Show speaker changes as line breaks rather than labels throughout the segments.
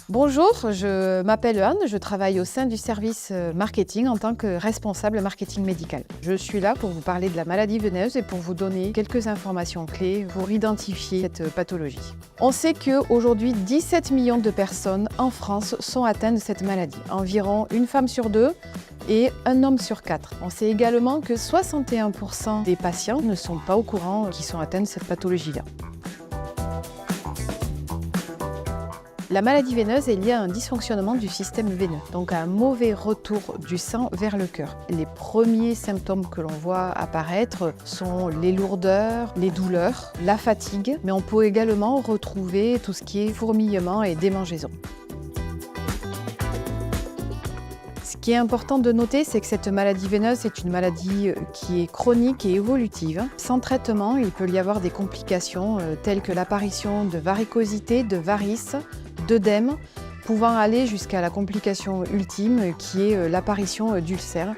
Bonjour, je m'appelle Anne, je travaille au sein du service marketing en tant que responsable marketing médical. Je suis là pour vous parler de la maladie veineuse et pour vous donner quelques informations clés pour identifier cette pathologie. On sait qu'aujourd'hui, 17 millions de personnes en France sont atteintes de cette maladie, environ une femme sur deux et un homme sur quatre. On sait également que 61% des patients ne sont pas au courant qu'ils sont atteints de cette pathologie-là. La maladie veineuse est liée à un dysfonctionnement du système veineux, donc à un mauvais retour du sang vers le cœur. Les premiers symptômes que l'on voit apparaître sont les lourdeurs, les douleurs, la fatigue, mais on peut également retrouver tout ce qui est fourmillement et démangeaison. Ce qui est important de noter, c'est que cette maladie veineuse est une maladie qui est chronique et évolutive. Sans traitement, il peut y avoir des complications telles que l'apparition de varicosité, de varices, d'œdème, pouvant aller jusqu'à la complication ultime qui est l'apparition d'ulcères.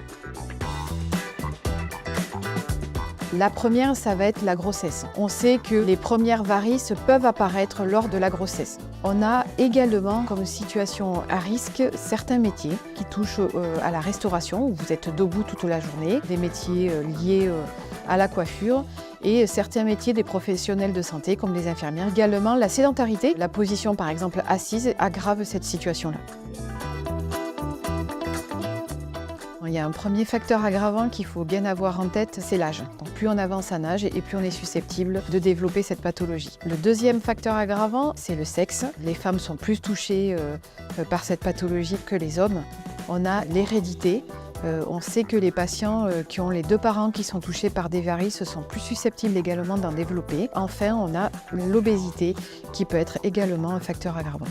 La première, ça va être la grossesse. On sait que les premières varices peuvent apparaître lors de la grossesse. On a également comme situation à risque certains métiers qui touchent à la restauration, où vous êtes debout toute la journée, des métiers liés à la coiffure et certains métiers des professionnels de santé comme les infirmières. Également, la sédentarité, la position par exemple assise, aggrave cette situation-là. Il y a un premier facteur aggravant qu'il faut bien avoir en tête, c'est l'âge. Donc plus on avance en âge et plus on est susceptible de développer cette pathologie. Le deuxième facteur aggravant, c'est le sexe. Les femmes sont plus touchées par cette pathologie que les hommes. On a l'hérédité. On sait que les patients qui ont les deux parents qui sont touchés par des varices sont plus susceptibles également d'en développer. Enfin, on a l'obésité qui peut être également un facteur aggravant.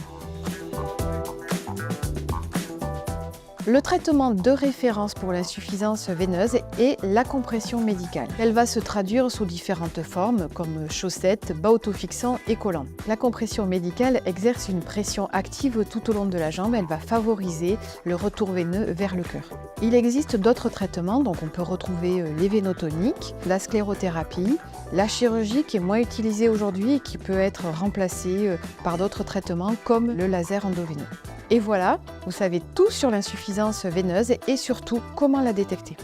Le traitement de référence pour l'insuffisance veineuse est la compression médicale. Elle va se traduire sous différentes formes comme chaussettes, bas autofixants et collants. La compression médicale exerce une pression active tout au long de la jambe. Elle va favoriser le retour veineux vers le cœur. Il existe d'autres traitements, donc on peut retrouver les vénotoniques, la sclérothérapie, la chirurgie qui est moins utilisée aujourd'hui et qui peut être remplacée par d'autres traitements comme le laser endoveineux. Et voilà, vous savez tout sur l'insuffisance veineuse et surtout comment la détecter.